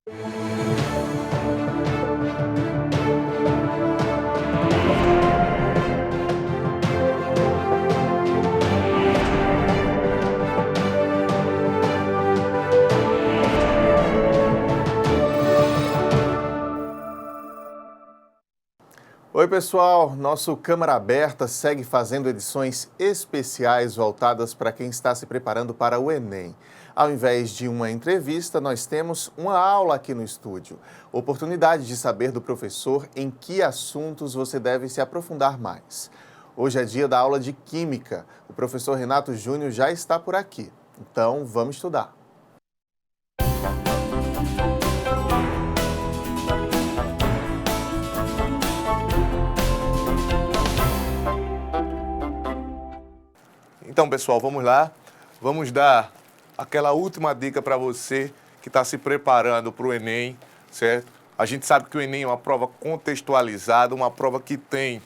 Oi pessoal, nosso Câmara Aberta segue fazendo edições especiais voltadas para quem está se preparando para o Enem. Ao invés de uma entrevista, nós temos uma aula aqui no estúdio. Oportunidade de saber do professor em que assuntos você deve se aprofundar mais. Hoje é dia da aula de Química. O professor Renato Júnior já está por aqui. Então, vamos estudar. Então, pessoal, vamos lá. Vamos dar aquela última dica para você que está se preparando para o Enem, certo? A gente sabe que o Enem é uma prova contextualizada, uma prova que tem,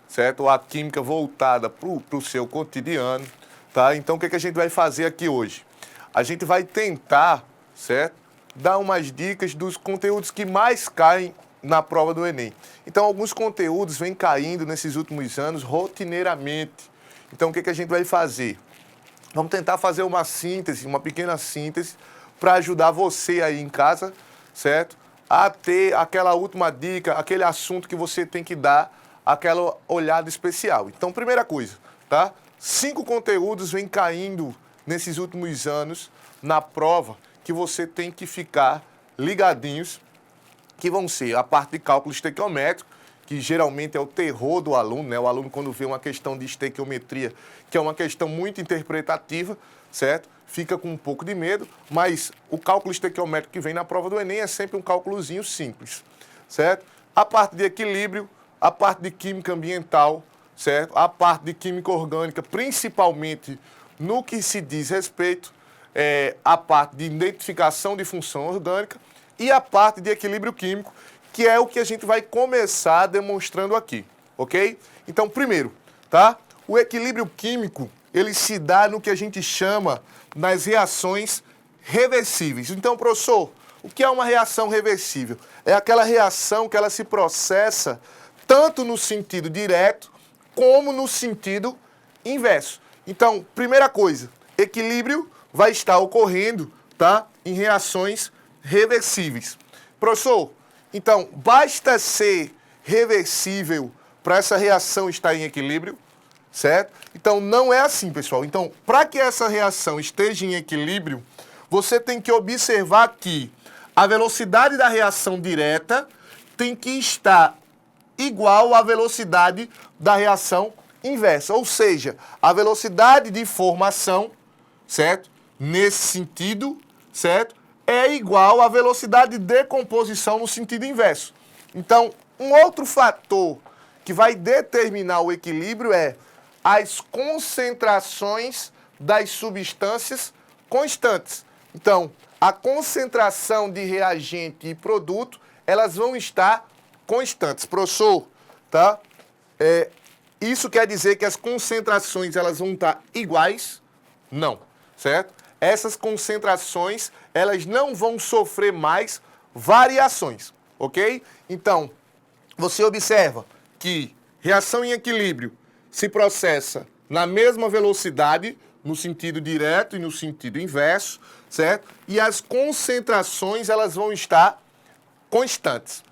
certo, a química voltada para o seu cotidiano, tá? Então, o que a gente vai fazer aqui hoje? A gente vai tentar, certo, dar umas dicas dos conteúdos que mais caem na prova do Enem. Então, alguns conteúdos vêm caindo nesses últimos anos rotineiramente. Então, o que a gente vai fazer? Vamos tentar fazer uma síntese, uma pequena síntese, para ajudar você aí em casa, certo? A ter aquela última dica, aquele assunto que você tem que dar aquela olhada especial. Então, primeira coisa, tá? 5 conteúdos vêm caindo nesses últimos anos na prova que você tem que ficar ligadinhos, que vão ser a parte de cálculo estequiométrico, que geralmente é o terror do aluno, né? O aluno, quando vê uma questão de estequiometria, que é uma questão muito interpretativa, certo? Fica com um pouco de medo, mas o cálculo estequiométrico que vem na prova do Enem é sempre um cálculozinho simples, certo? A parte de equilíbrio, a parte de química ambiental, certo? A parte de química orgânica, principalmente no que se diz respeito à parte de identificação de função orgânica e a parte de equilíbrio químico, que é o que a gente vai começar demonstrando aqui, ok? Então, primeiro, tá? O equilíbrio químico, ele se dá no que a gente chama nas reações reversíveis. Então, professor, o que é uma reação reversível? É aquela reação que ela se processa tanto no sentido direto como no sentido inverso. Então, primeira coisa, equilíbrio vai estar ocorrendo, tá? Em reações reversíveis. Professor, então, basta ser reversível para essa reação estar em equilíbrio, certo? Então, não é assim, pessoal. Então, para que essa reação esteja em equilíbrio, você tem que observar que a velocidade da reação direta tem que estar igual à velocidade da reação inversa. Ou seja, a velocidade de formação, certo? Nesse sentido, certo? É igual à velocidade de decomposição no sentido inverso. Então, um outro fator que vai determinar o equilíbrio é as concentrações das substâncias constantes. Então, a concentração de reagente e produto, elas vão estar constantes. Professor, tá? Isso quer dizer que as concentrações elas vão estar iguais? Não, certo? Essas concentrações, elas não vão sofrer mais variações, ok? Então, você observa que reação em equilíbrio se processa na mesma velocidade, no sentido direto e no sentido inverso, certo? E as concentrações, elas vão estar constantes.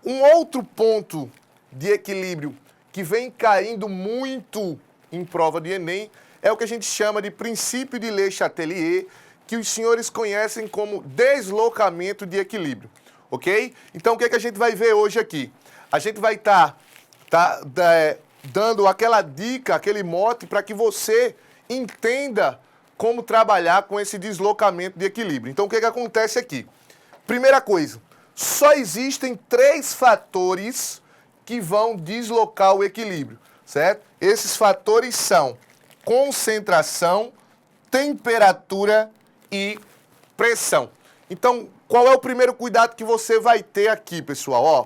Um outro ponto de equilíbrio que vem caindo muito em prova de Enem é o que a gente chama de princípio de Le Chatelier, que os senhores conhecem como deslocamento de equilíbrio, ok? Então, o que a gente vai ver hoje aqui? A gente vai estar dando aquela dica, aquele mote para que você entenda como trabalhar com esse deslocamento de equilíbrio. Então, o que acontece aqui? Primeira coisa, só existem 3 fatores que vão deslocar o equilíbrio, certo? Esses fatores são concentração, temperatura e pressão. Então, qual é o primeiro cuidado que você vai ter aqui, pessoal? Ó,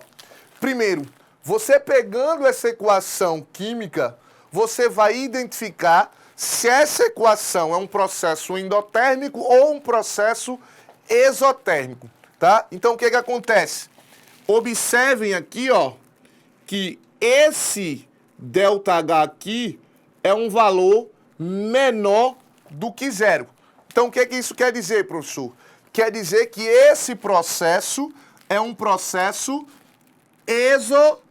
primeiro, você pegando essa equação química, você vai identificar se essa equação é um processo endotérmico ou um processo exotérmico. tá? Então, o que acontece? Observem aqui, ó, que esse ΔH aqui é um valor menor do que zero. Então, o que isso quer dizer, professor? Quer dizer que esse processo é um processo exotérmico,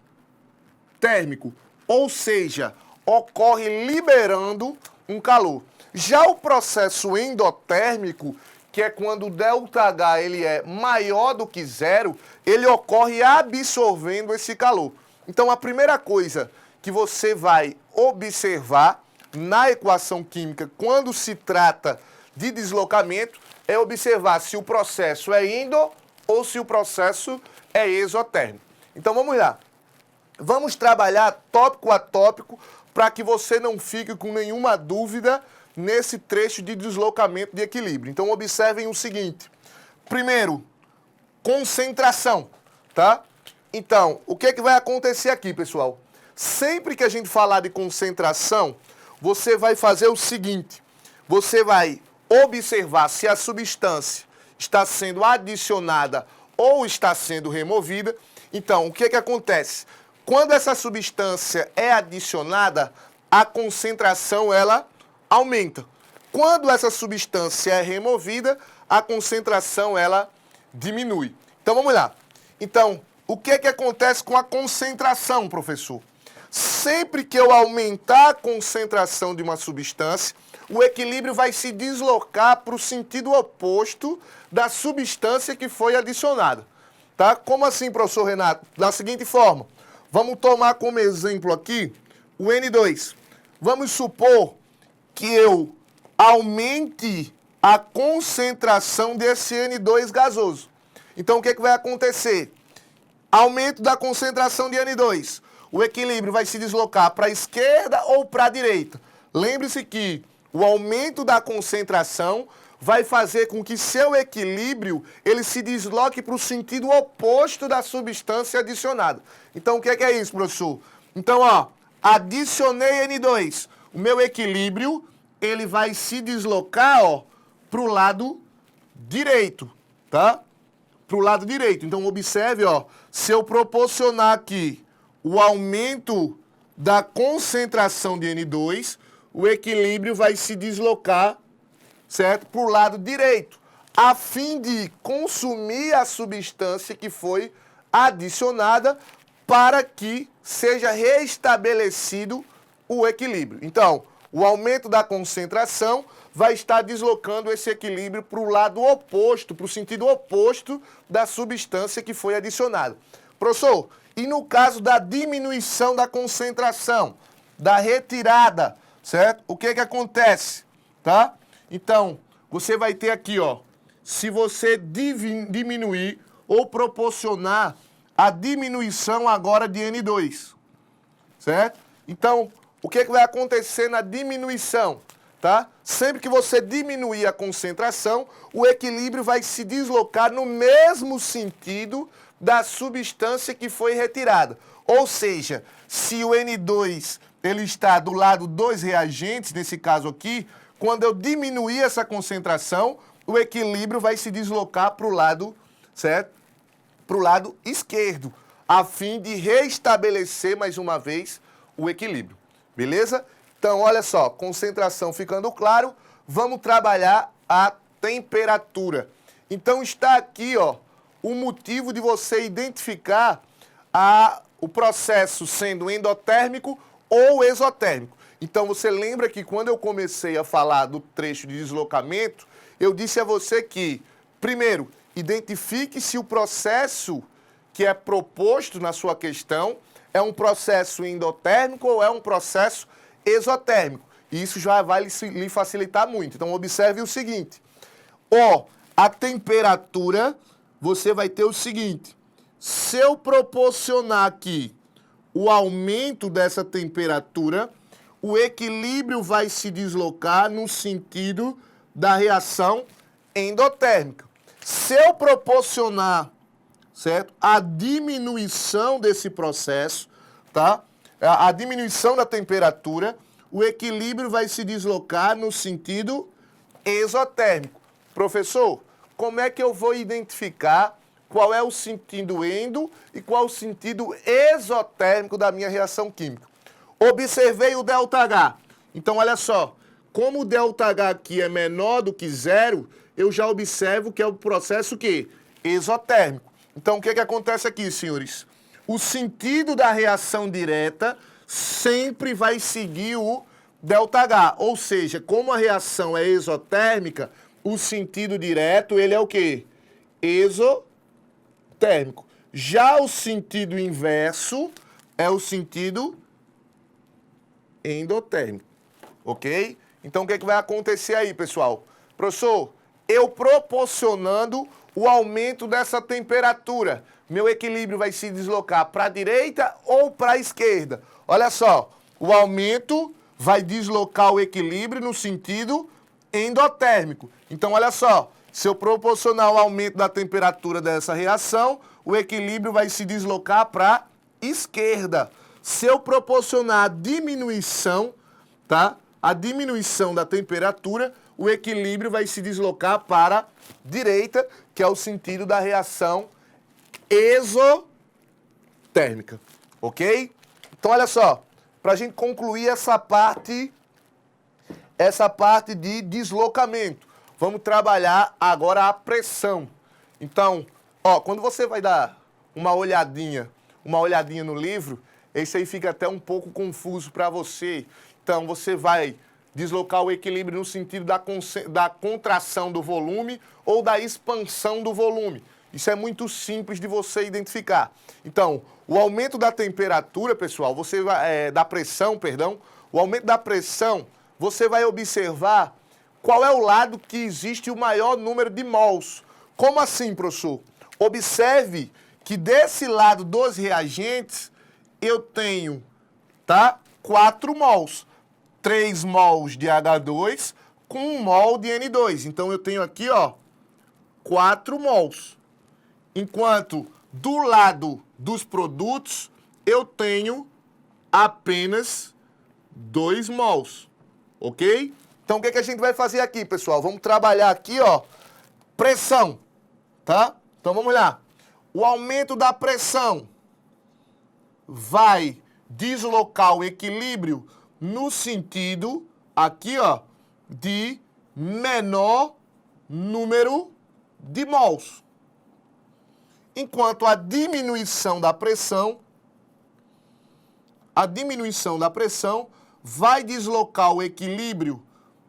ou seja, ocorre liberando um calor. Já o processo endotérmico, que é quando o ΔH ele é maior do que zero, ele ocorre absorvendo esse calor. Então, a primeira coisa que você vai observar na equação química quando se trata de deslocamento é observar se o processo é endo ou se o processo é exotérmico. Então, vamos lá. Vamos trabalhar tópico a tópico para que você não fique com nenhuma dúvida nesse trecho de deslocamento de equilíbrio. Então, observem o seguinte. Primeiro, concentração, tá? Então, o que vai acontecer aqui, pessoal? Sempre que a gente falar de concentração, você vai fazer o seguinte. Você vai observar se a substância está sendo adicionada ou está sendo removida. Então, o que acontece? Quando essa substância é adicionada, a concentração ela aumenta. Quando essa substância é removida, a concentração ela diminui. Então vamos lá. Então, o que acontece com a concentração, professor? Sempre que eu aumentar a concentração de uma substância, o equilíbrio vai se deslocar para o sentido oposto da substância que foi adicionada. Tá? Como assim, professor Renato? Da seguinte forma, vamos tomar como exemplo aqui o N2. Vamos supor que eu aumente a concentração desse N2 gasoso. Então, o que vai acontecer? Aumento da concentração de N2. O equilíbrio vai se deslocar para a esquerda ou para a direita. Lembre-se que o aumento da concentração vai fazer com que seu equilíbrio ele se desloque para o sentido oposto da substância adicionada. Então, o que é isso, professor? Então, ó, adicionei N2. O meu equilíbrio ele vai se deslocar, ó, para o lado direito, tá? Para o lado direito. Então, observe, ó, se eu proporcionar aqui o aumento da concentração de N2, o equilíbrio vai se deslocar, certo? Para o lado direito, a fim de consumir a substância que foi adicionada para que seja restabelecido o equilíbrio. Então, o aumento da concentração vai estar deslocando esse equilíbrio para o lado oposto, para o sentido oposto da substância que foi adicionada. Professor, e no caso da diminuição da concentração, da retirada, certo? O que acontece, tá? Então, você vai ter aqui, ó, se você diminuir ou proporcionar a diminuição agora de N2, certo? Então, o que vai acontecer na diminuição, tá? Sempre que você diminuir a concentração, o equilíbrio vai se deslocar no mesmo sentido da substância que foi retirada. Ou seja, se o N2 ele está do lado dos reagentes, nesse caso aqui, quando eu diminuir essa concentração, o equilíbrio vai se deslocar para o lado, certo? Para o lado esquerdo, a fim de restabelecer mais uma vez o equilíbrio. Beleza? Então, olha só, concentração ficando claro, vamos trabalhar a temperatura. Então, está aqui, ó, o motivo de você identificar o processo sendo endotérmico ou exotérmico. Então, você lembra que quando eu comecei a falar do trecho de deslocamento, eu disse a você que, primeiro, identifique se o processo que é proposto na sua questão é um processo endotérmico ou é um processo exotérmico. E isso já vai lhe facilitar muito. Então, observe o seguinte. Ó, a temperatura, você vai ter o seguinte. Se eu proporcionar aqui o aumento dessa temperatura, o equilíbrio vai se deslocar no sentido da reação endotérmica. Se eu proporcionar, certo, a diminuição desse processo, tá? A diminuição da temperatura, o equilíbrio vai se deslocar no sentido exotérmico. Professor, como é que eu vou identificar qual é o sentido endo e qual é o sentido exotérmico da minha reação química. Observei o ΔH. Então, olha só, como o ΔH aqui é menor do que zero, eu já observo que é o processo que? Exotérmico. Então, o que acontece aqui, senhores? O sentido da reação direta sempre vai seguir o ΔH. Ou seja, como a reação é exotérmica, o sentido direto, ele é o quê? Exotérmico. Já o sentido inverso é o sentido endotérmico. Ok? Então, o que vai acontecer aí, pessoal? Professor, eu proporcionando o aumento dessa temperatura, meu equilíbrio vai se deslocar para a direita ou para a esquerda? Olha só, o aumento vai deslocar o equilíbrio no sentido endotérmico. Então, olha só, se eu proporcionar o aumento da temperatura dessa reação, o equilíbrio vai se deslocar para a esquerda. Se eu proporcionar a diminuição, tá? A diminuição da temperatura, o equilíbrio vai se deslocar para a direita, que é o sentido da reação exotérmica. Ok? Então, olha só, para a gente concluir essa parte de deslocamento, vamos trabalhar agora a pressão. Então, ó, quando você vai dar uma olhadinha no livro, esse aí fica até um pouco confuso para você. Então, você vai deslocar o equilíbrio no sentido da contração do volume ou da expansão do volume. Isso é muito simples de você identificar. Então, o aumento da temperatura, pessoal, da pressão, perdão, o aumento da pressão, você vai observar qual é o lado que existe o maior número de mols. Como assim, professor? Observe que desse lado dos reagentes, eu tenho, tá, 4 mols. 3 mols de H2 com 1 mol de N2. Então, eu tenho aqui, ó, 4 mols. Enquanto do lado dos produtos, eu tenho apenas 2 mols. Ok? Então, o que a gente vai fazer aqui, pessoal? Vamos trabalhar aqui, ó, pressão, tá? Então, vamos lá. O aumento da pressão vai deslocar o equilíbrio no sentido, aqui, ó, de menor número de mols. Enquanto a diminuição da pressão vai deslocar o equilíbrio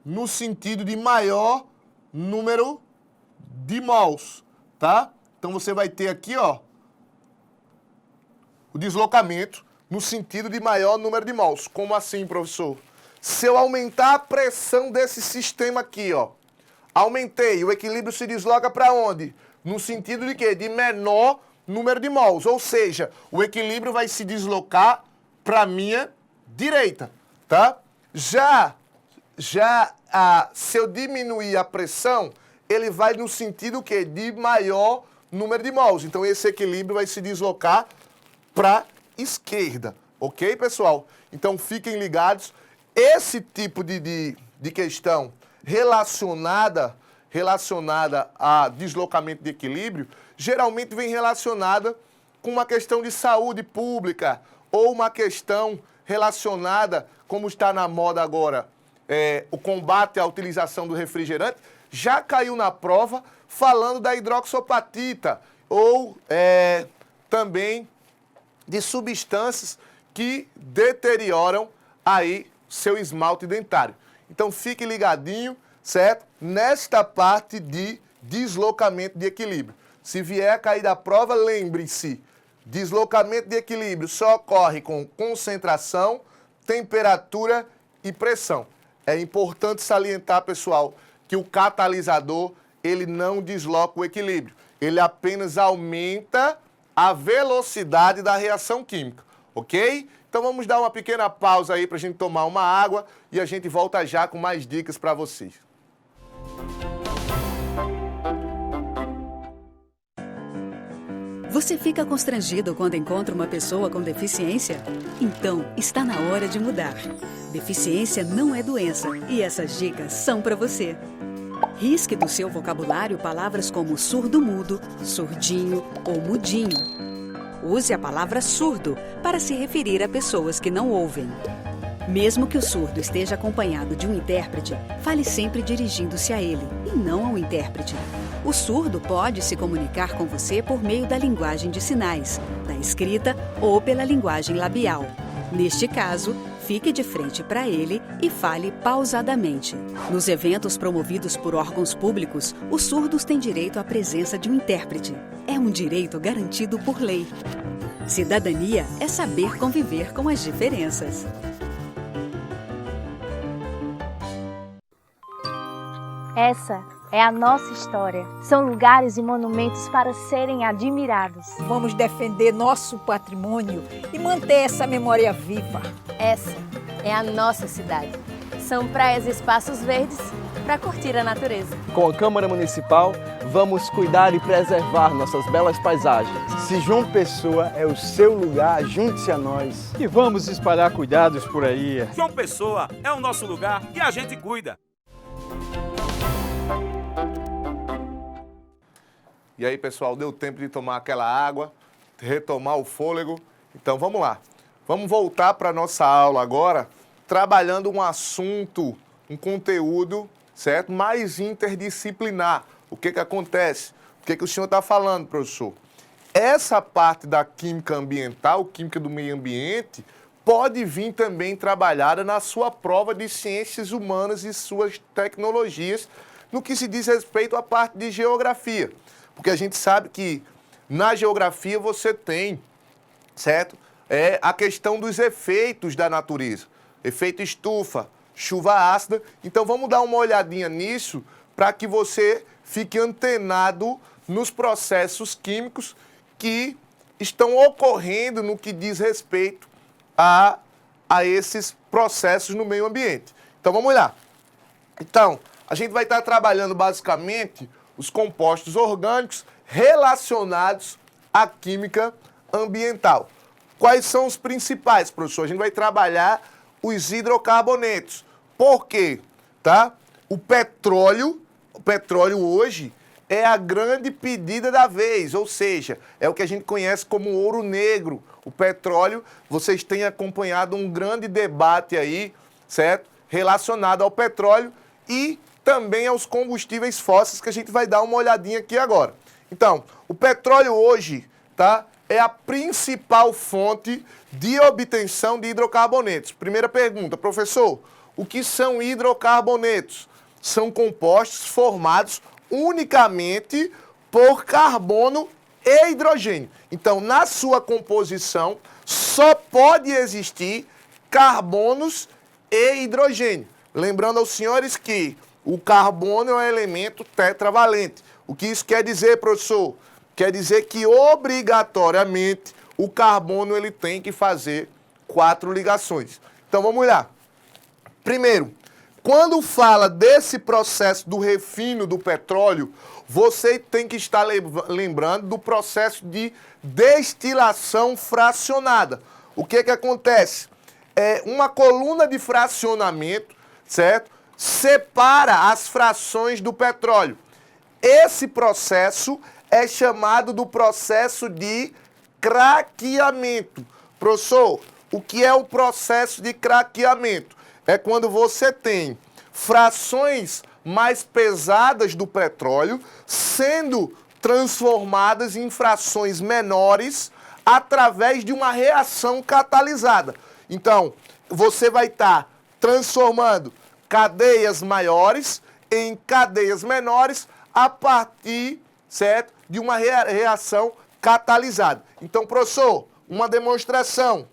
no sentido de maior número de mols, tá? Então, você vai ter aqui, ó, o deslocamento no sentido de maior número de mols. Como assim, professor? Se eu aumentar a pressão desse sistema aqui, ó, aumentei, o equilíbrio se desloca para onde? No sentido de quê? De menor número de mols. Ou seja, o equilíbrio vai se deslocar para a minha direita, tá? Se eu diminuir a pressão, ele vai no sentido o quê? De maior número de mols. Então, esse equilíbrio vai se deslocar para a esquerda. Ok, pessoal? Então, fiquem ligados. Esse tipo de questão relacionada a deslocamento de equilíbrio, geralmente vem relacionada com uma questão de saúde pública ou uma questão relacionada, como está na moda agora, o combate à utilização do refrigerante. Já caiu na prova falando da hidroxapatita ou também de substâncias que deterioram aí seu esmalte dentário. Então, fique ligadinho, certo? Nesta parte de deslocamento de equilíbrio. Se vier a cair da prova, lembre-se, deslocamento de equilíbrio só ocorre com concentração, temperatura e pressão. É importante salientar, pessoal, que o catalisador, ele não desloca o equilíbrio. Ele apenas aumenta a velocidade da reação química, ok? Então vamos dar uma pequena pausa aí para a gente tomar uma água e a gente volta já com mais dicas para vocês. Você fica constrangido quando encontra uma pessoa com deficiência? Então, está na hora de mudar. Deficiência não é doença e essas dicas são para você. Risque do seu vocabulário palavras como surdo-mudo, surdinho ou mudinho. Use a palavra surdo para se referir a pessoas que não ouvem. Mesmo que o surdo esteja acompanhado de um intérprete, fale sempre dirigindo-se a ele e não ao intérprete. O surdo pode se comunicar com você por meio da linguagem de sinais, da escrita ou pela linguagem labial. Neste caso, fique de frente para ele e fale pausadamente. Nos eventos promovidos por órgãos públicos, os surdos têm direito à presença de um intérprete. É um direito garantido por lei. Cidadania é saber conviver com as diferenças. Essa é a nossa história. São lugares e monumentos para serem admirados. Vamos defender nosso patrimônio e manter essa memória viva. Essa é a nossa cidade. São praias e espaços verdes para curtir a natureza. Com a Câmara Municipal, vamos cuidar e preservar nossas belas paisagens. Se João Pessoa é o seu lugar, junte-se a nós. E vamos espalhar cuidados por aí. João Pessoa é o nosso lugar e a gente cuida. E aí, pessoal, deu tempo de tomar aquela água, retomar o fôlego. Então, vamos lá. Vamos voltar para a nossa aula agora, trabalhando um assunto, um conteúdo, certo? Mais interdisciplinar. O que acontece? O que o senhor está falando, professor? Essa parte da química ambiental, química do meio ambiente, pode vir também trabalhada na sua prova de ciências humanas e suas tecnologias, no que se diz respeito à parte de geografia. Porque a gente sabe que na geografia você tem, certo? A questão dos efeitos da natureza. Efeito estufa, chuva ácida. Então vamos dar uma olhadinha nisso para que você fique antenado nos processos químicos que estão ocorrendo no que diz respeito a esses processos no meio ambiente. Então vamos lá. Então, a gente vai estar trabalhando basicamente os compostos orgânicos relacionados à química ambiental. Quais são os principais, professor? A gente vai trabalhar os hidrocarbonetos. Por quê? Tá? O petróleo hoje é a grande pedida da vez, ou seja, é o que a gente conhece como ouro negro. O petróleo, vocês têm acompanhado um grande debate aí, certo? Relacionado ao petróleo e também aos combustíveis fósseis, que a gente vai dar uma olhadinha aqui agora. Então, o petróleo hoje, tá, é a principal fonte de obtenção de hidrocarbonetos. Primeira pergunta, professor, o que são hidrocarbonetos? São compostos formados unicamente por carbono e hidrogênio. Então, na sua composição, só pode existir carbonos e hidrogênio. Lembrando aos senhores que o carbono é um elemento tetravalente. O que isso quer dizer, professor? Quer dizer que, obrigatoriamente, o carbono ele tem que fazer 4 ligações. Então, vamos lá. Primeiro, quando fala desse processo do refino do petróleo, você tem que estar lembrando do processo de destilação fracionada. O que acontece? É uma coluna de fracionamento, certo? Separa as frações do petróleo. Esse processo é chamado do processo de craqueamento. Professor, o que é o processo de craqueamento? É quando você tem frações mais pesadas do petróleo sendo transformadas em frações menores através de uma reação catalisada. Então, você vai estar transformando cadeias maiores em cadeias menores a partir, certo, de uma reação catalisada. Então, professor, uma demonstração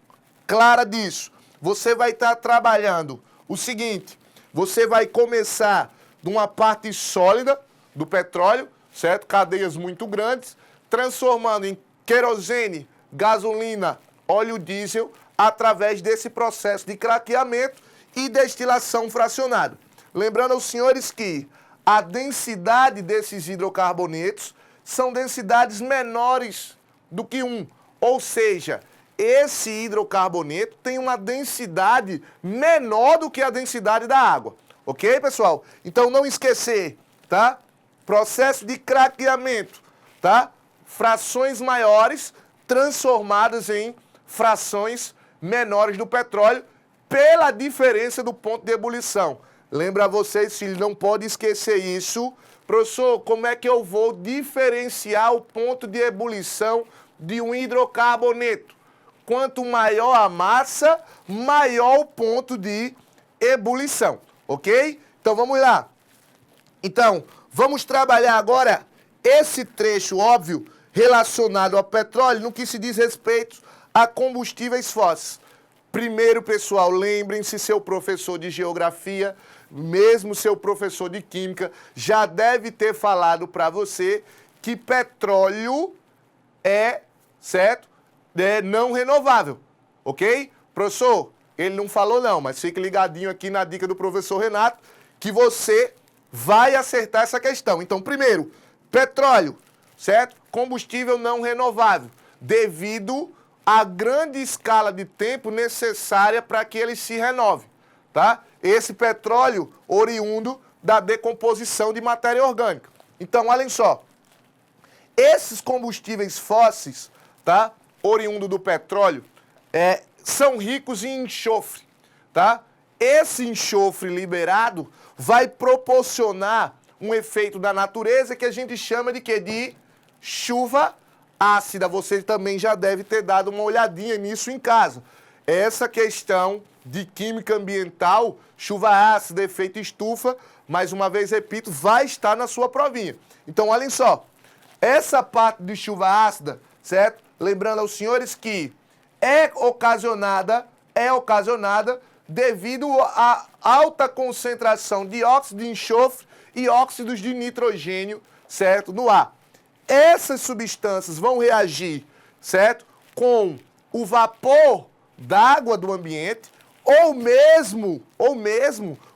clara disso. Você vai estar trabalhando o seguinte, você vai começar de uma parte sólida do petróleo, certo? Cadeias muito grandes, transformando em querosene, gasolina, óleo diesel, através desse processo de craqueamento e destilação fracionada. Lembrando aos senhores que a densidade desses hidrocarbonetos são densidades menores do que 1, ou seja, esse hidrocarboneto tem uma densidade menor do que a densidade da água. Ok, pessoal? Então, não esquecer, tá? Processo de craqueamento, tá? Frações maiores transformadas em frações menores do petróleo pela diferença do ponto de ebulição. Lembra vocês, filhos, não pode esquecer isso. Professor, como é que eu vou diferenciar o ponto de ebulição de um hidrocarboneto? Quanto maior a massa, maior o ponto de ebulição, ok? Então vamos lá. Então, vamos trabalhar agora esse trecho óbvio relacionado ao petróleo no que se diz respeito a combustíveis fósseis. Primeiro, pessoal, lembrem-se, seu professor de geografia, mesmo seu professor de química, já deve ter falado para você que petróleo é, certo? É não renovável, ok? Professor, ele não falou não, mas fique ligadinho aqui na dica do professor Renato, que você vai acertar essa questão. Então, primeiro, petróleo, certo? Combustível não renovável, devido à grande escala de tempo necessária para que ele se renove, tá? Esse petróleo oriundo da decomposição de matéria orgânica. Então, olhem só, esses combustíveis fósseis, tá? Oriundo do petróleo, são ricos em enxofre, tá? Esse enxofre liberado vai proporcionar um efeito da natureza que a gente chama de quê? De chuva ácida. Você também já deve ter dado uma olhadinha nisso em casa. Essa questão de química ambiental, chuva ácida, efeito estufa, mais uma vez repito, vai estar na sua provinha. Então, olhem só, essa parte de chuva ácida, certo? Lembrando aos senhores que é ocasionada devido à alta concentração de óxido de enxofre e óxidos de nitrogênio, certo? No ar. Essas substâncias vão reagir, certo? Com o vapor d'água do ambiente ou mesmo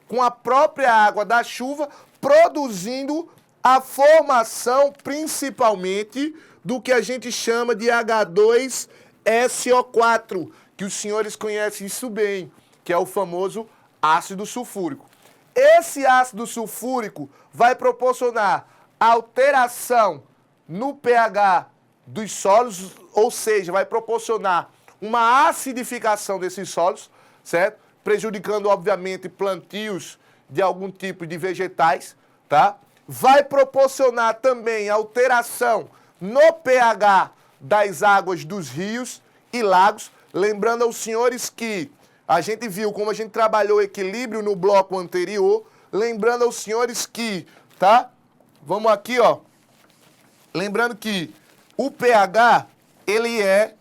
com a própria água da chuva, produzindo a formação principalmente do que a gente chama de H2SO4, que os senhores conhecem isso bem, que é o famoso ácido sulfúrico. Esse ácido sulfúrico vai proporcionar alteração no pH dos solos, ou seja, vai proporcionar uma acidificação desses solos, certo? Prejudicando, obviamente, plantios de algum tipo de vegetais, tá? Vai proporcionar também alteração no pH das águas dos rios e lagos. Lembrando aos senhores que a gente viu como a gente trabalhou o equilíbrio no bloco anterior. Lembrando aos senhores que, tá? Vamos aqui, ó. Lembrando que o pH, ele é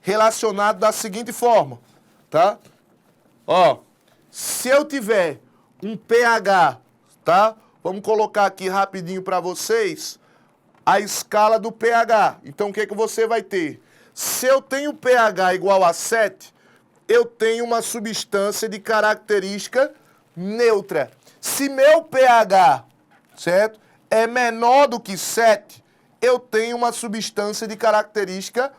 relacionado da seguinte forma, tá? Ó, se eu tiver um pH, tá? Vamos colocar aqui rapidinho para vocês a escala do pH. Então, o que que você vai ter? Se eu tenho pH igual a 7, eu tenho uma substância de característica neutra. Se meu pH, certo, é menor do que 7, eu tenho uma substância de característica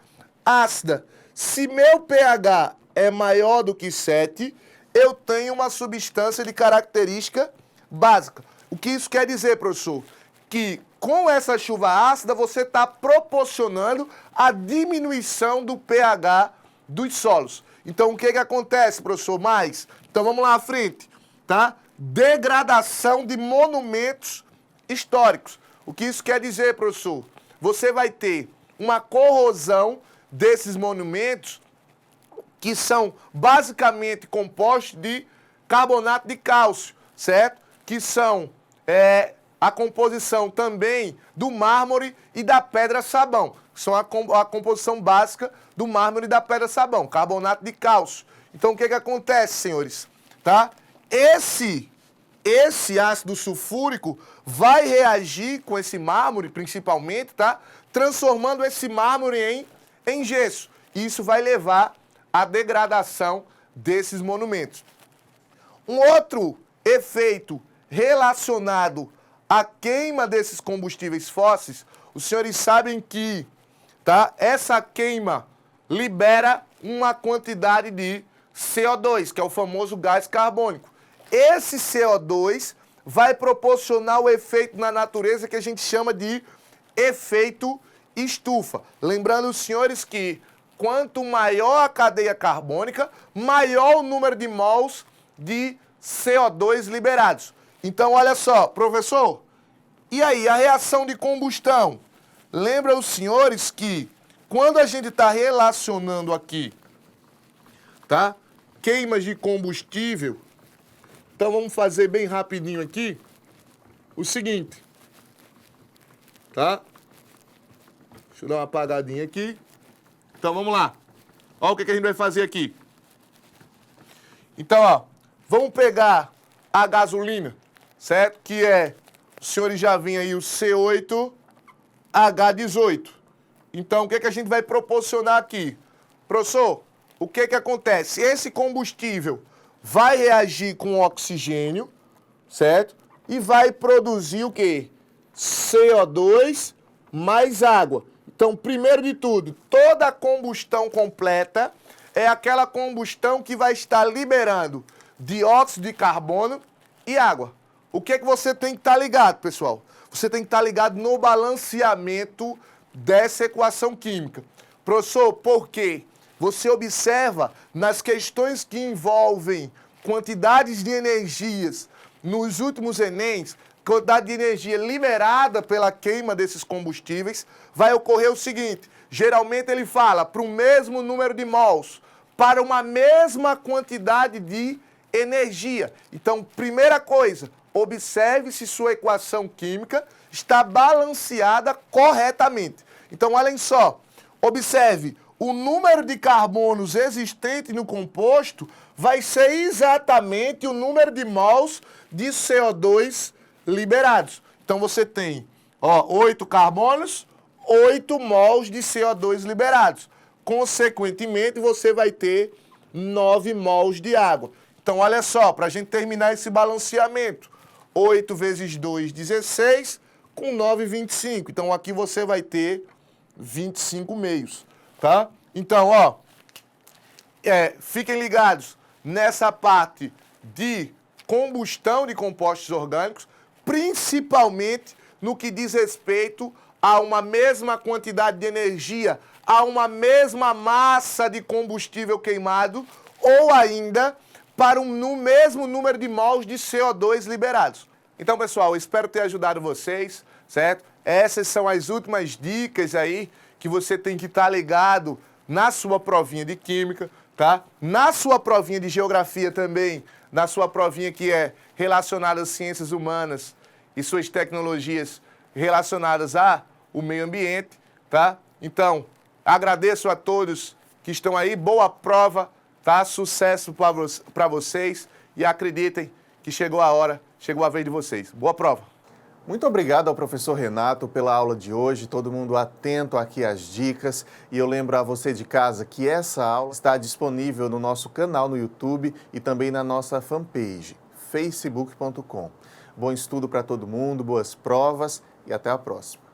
ácida. Se meu pH é maior do que 7, eu tenho uma substância de característica básica. O que isso quer dizer, professor? Que com essa chuva ácida você está proporcionando a diminuição do pH dos solos. Então, o que que acontece, professor? Então, vamos lá à frente, tá? Degradação de monumentos históricos. O que isso quer dizer, professor? Você vai ter uma corrosão desses monumentos que são basicamente compostos de carbonato de cálcio, certo? Que são a composição também do mármore e da pedra-sabão. São a composição básica do mármore e da pedra-sabão, carbonato de cálcio. Então, o que que acontece, senhores? Tá? Esse ácido sulfúrico vai reagir com esse mármore, principalmente, tá? Transformando esse mármore em gesso. Isso vai levar à degradação desses monumentos. Um outro efeito relacionado à queima desses combustíveis fósseis, os senhores sabem que, tá, essa queima libera uma quantidade de CO2, que é o famoso gás carbônico. Esse CO2 vai proporcionar o efeito na natureza que a gente chama de efeito estufa. Lembrando os senhores que quanto maior a cadeia carbônica, maior o número de mols de CO2 liberados. Então, olha só, professor, e aí, a reação de combustão? Lembra os senhores que quando a gente está relacionando aqui, tá? Queimas de combustível, então vamos fazer bem rapidinho aqui o seguinte, tá? Deixa eu dar uma apagadinha aqui. Então vamos lá. Olha o que a gente vai fazer aqui. Então, ó, vamos pegar a gasolina, certo? Que é, os senhores já viram aí o C8H18. Então, o que a gente vai proporcionar aqui? Professor, o que acontece? Esse combustível vai reagir com oxigênio, certo? E vai produzir o quê? CO2 mais água. Então, primeiro de tudo, toda a combustão completa é aquela combustão que vai estar liberando dióxido de carbono e água. O que você tem que estar ligado, pessoal? Você tem que estar ligado no balanceamento dessa equação química. Professor, por quê? Você observa nas questões que envolvem quantidades de energias nos últimos Enems, quantidade de energia liberada pela queima desses combustíveis, vai ocorrer o seguinte, geralmente ele fala para o mesmo número de mols, para uma mesma quantidade de energia. Então, primeira coisa, observe se sua equação química está balanceada corretamente. Então, olhem só, observe, o número de carbonos existente no composto vai ser exatamente o número de mols de CO2 liberados. Então, você tem 8 carbonos, 8 mols de CO2 liberados. Consequentemente, você vai ter 9 mols de água. Então, olha só, para a gente terminar esse balanceamento, 8 vezes 2, 16, com 9, 25. Então, aqui você vai ter 25 meios, tá? Então, fiquem ligados nessa parte de combustão de compostos orgânicos, principalmente no que diz respeito a uma mesma quantidade de energia, a uma mesma massa de combustível queimado, ou ainda para no mesmo número de mols de CO2 liberados. Então, pessoal, espero ter ajudado vocês, certo? Essas são as últimas dicas aí que você tem que estar ligado na sua provinha de Química, tá? Na sua provinha de Geografia também, na sua provinha que é relacionada às ciências humanas e suas tecnologias relacionadas ao meio ambiente, tá? Então, agradeço a todos que estão aí, boa prova, tá? Sucesso para vocês e acreditem que chegou a hora, chegou a vez de vocês. Boa prova! Muito obrigado ao professor Renato pela aula de hoje, todo mundo atento aqui às dicas. E eu lembro a você de casa que essa aula está disponível no nosso canal no YouTube e também na nossa fanpage, facebook.com. Bom estudo para todo mundo, boas provas e até a próxima.